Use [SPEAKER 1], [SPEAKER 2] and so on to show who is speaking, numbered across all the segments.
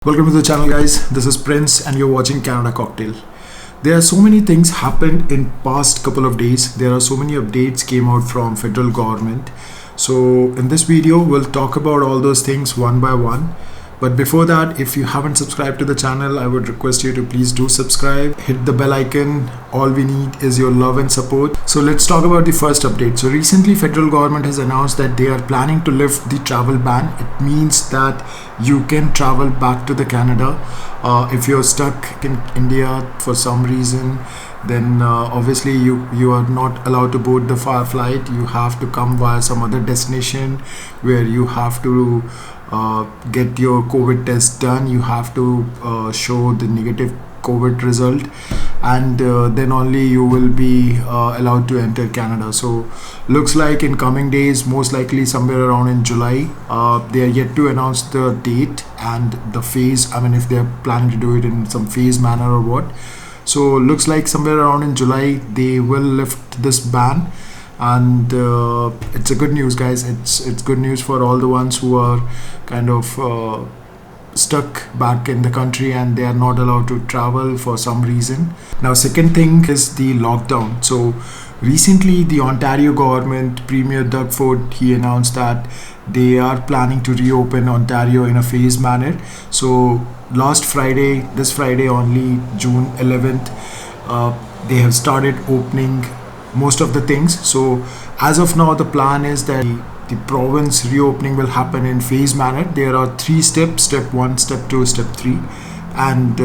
[SPEAKER 1] Welcome to the channel, guys. This is Prince and you're watching Canada Cocktail. There are so many things happened in past couple of days. There are so many updates came out from federal government. So in this video we'll talk about all those things one by one. But before that, if you haven't subscribed to the channel, I would request you to please do subscribe, hit the bell icon. All we need is your love and support. So let's talk about the first update. So recently federal government has announced that they are planning to lift the travel ban. It means that you can travel back to the Canada. If you're stuck in India for some reason, then obviously you are not allowed to board the flight. You have to come via some other destination where you have to get your COVID test done. You have to show the negative COVID result, and then only you will be allowed to enter Canada. So looks like in coming days, most likely somewhere around in July, they are yet to announce the date and the phase. I mean, if they are planning to do it in some phase manner or what. So looks like somewhere around in July they will lift this ban, and it's a good news, guys. It's good news for all the ones who are kind of stuck back in the country and they are not allowed to travel for some reason. Now, second thing is the lockdown. So recently the Ontario government, Premier Doug Ford, he announced that they are planning to reopen Ontario in a phased manner. So this Friday only, June 11th, they have started opening most of the things. So as of now, the plan is that the province reopening will happen in phase manner. There are 3 steps: step 1, step 2, step 3, and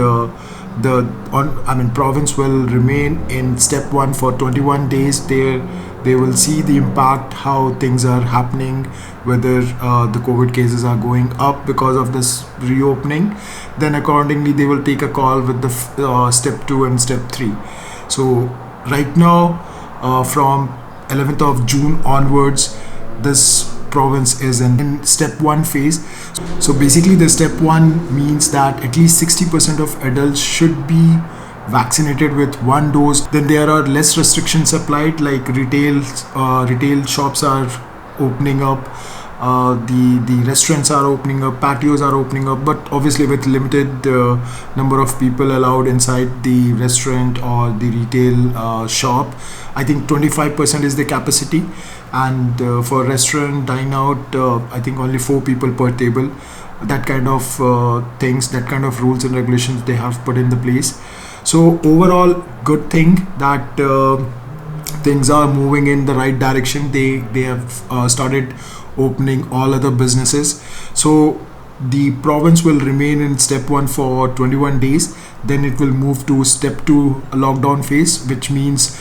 [SPEAKER 1] province will remain in step 1 for 21 days. They will see the impact, how things are happening, whether the COVID cases are going up because of this reopening. Then accordingly they will take a call with the step 2 and step 3. So right now, from 11th of June onwards, this province is in step 1 phase. So basically the step 1 means that at least 60% of adults should be vaccinated with 1 dose. Then there are less restrictions applied, like retail shops are opening up, the restaurants are opening up, patios are opening up, but obviously with limited number of people allowed inside the restaurant or the retail shop. I think 25% is the capacity, and for restaurant dine out, I think only 4 people per table. That kind of things, that kind of rules and regulations they have put in the place. So overall, good thing that things are moving in the right direction. They have started opening all other businesses. So the province will remain in step 1 for 21 days. Then it will move to step 2 lockdown phase, which means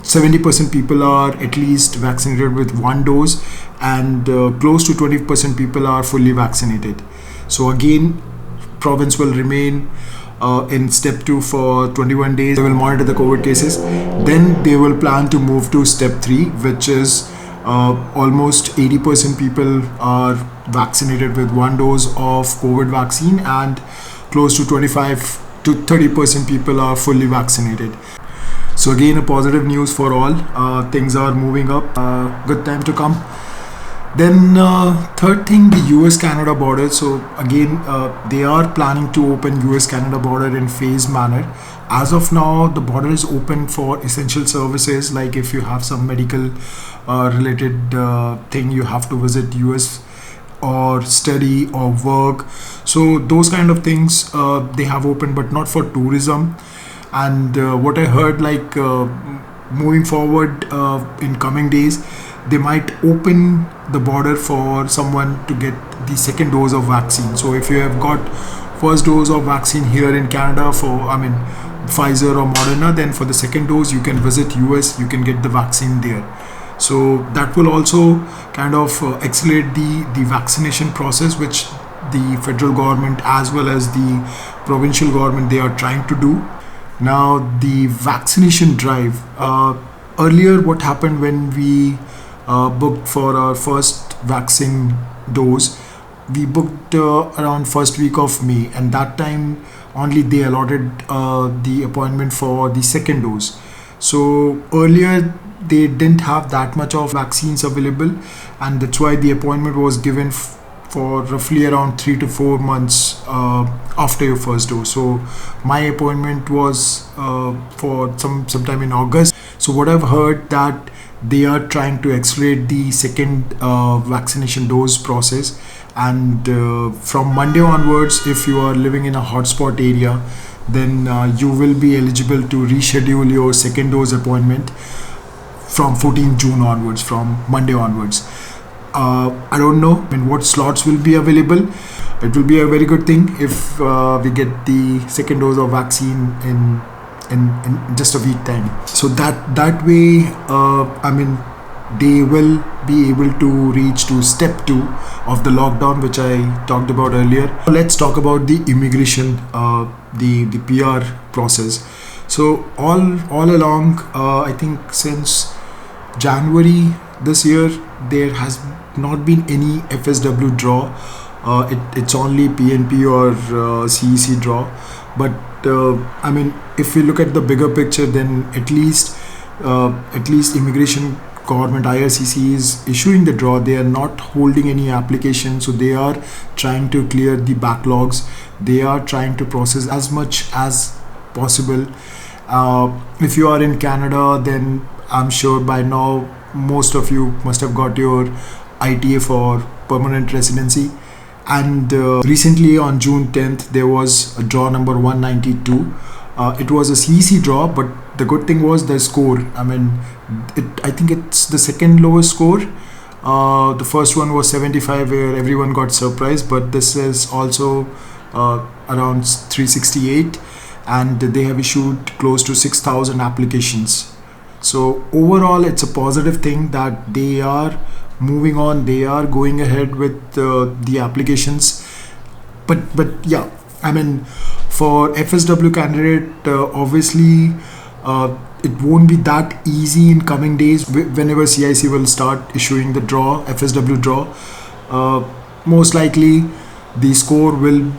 [SPEAKER 1] 70% people are at least vaccinated with 1 dose, and close to 20% people are fully vaccinated. So again, province will remain in step 2 for 21 days. They will monitor the COVID cases. Then they will plan to move to step 3, which is almost 80% people are vaccinated with 1 dose of COVID vaccine, and close to 25 to 30% people are fully vaccinated. So again, a positive news for all. Things are moving up. Good time to come. Then third thing, the US-Canada border. So again, they are planning to open US-Canada border in phased manner. As of now, the border is open for essential services, like if you have some medical related thing, you have to visit US or study or work. So those kind of things they have opened, but not for tourism. And what I heard, like moving forward in coming days, they might open the border for someone to get the second dose of vaccine. So if you have got first dose of vaccine here in Canada for Pfizer or Moderna, then for the second dose you can visit US, you can get the vaccine there. So that will also kind of accelerate the vaccination process, which the federal government as well as the provincial government, they are trying to do. Now the vaccination drive, earlier what happened when we booked for our first vaccine dose, we booked around first week of May, and that time only they allotted the appointment for the second dose. So earlier they didn't have that much of vaccines available, and that's why the appointment was given for roughly around 3 to 4 months after your first dose. So my appointment was for sometime in August. So what I've heard that they are trying to accelerate the second vaccination dose process, and from Monday onwards, if you are living in a hotspot area, then you will be eligible to reschedule your second dose appointment from 14 June onwards, from Monday onwards. I don't know what slots will be available. It will be a very good thing if we get the second dose of vaccine in just a week time. So that way, they will be able to reach to step 2 of the lockdown, which I talked about earlier. Let's talk about the immigration, the PR process. So all along, I think since January this year, there has not been any FSW draw. It's only PNP or CEC draw. But if we look at the bigger picture, then at least immigration government IRCC is issuing the draw. They are not holding any application, so they are trying to clear the backlogs. They are trying to process as much as possible. If you are in Canada, then I'm sure by now most of you must have got your ITA for permanent residency. And recently on June 10th, there was a draw number 192. It was a CEC draw, but the good thing was the score. I think it's the second lowest score. The first one was 75, where everyone got surprised, but this is also around 368, and they have issued close to 6,000 applications. So overall, it's a positive thing that they are moving on. They are going ahead with the applications. But yeah, for FSW candidate, obviously it won't be that easy in coming days. Whenever CIC will start issuing the draw, FSW draw, most likely the score will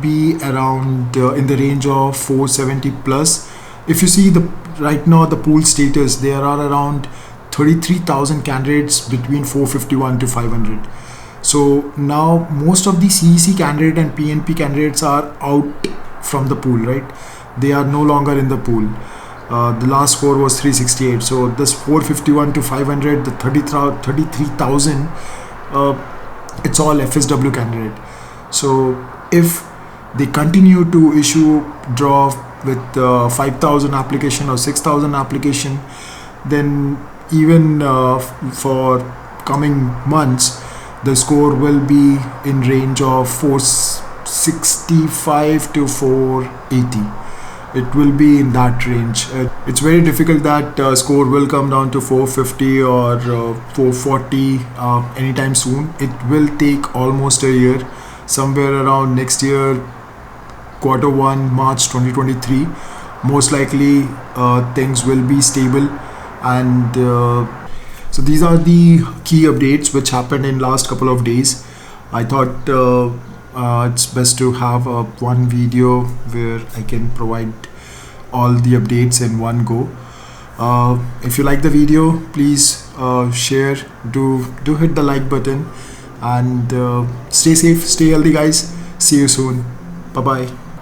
[SPEAKER 1] be around in the range of 470 plus. If you see right now the pool status, there are around 33,000 candidates between 451 to 500. So now most of the CEC candidate and PNP candidates are out from the pool, right? They are no longer in the pool. The last score was 368. So this 451 to 500, the 33,000, it's all FSW candidate. So if they continue to issue draw with 5,000 application or 6,000 application, then even for coming months, the score will be in range of 465 to 480. It will be in that range. It's very difficult that score will come down to 450 or 440 anytime soon. It will take almost a year, somewhere around next year, Q1, March 2023. Most likely things will be stable. And so these are the key updates which happened in last couple of days. I thought it's best to have one video where I can provide all the updates in one go. If you like the video, please share, do hit the like button, and stay safe, stay healthy guys. See you soon. Bye bye.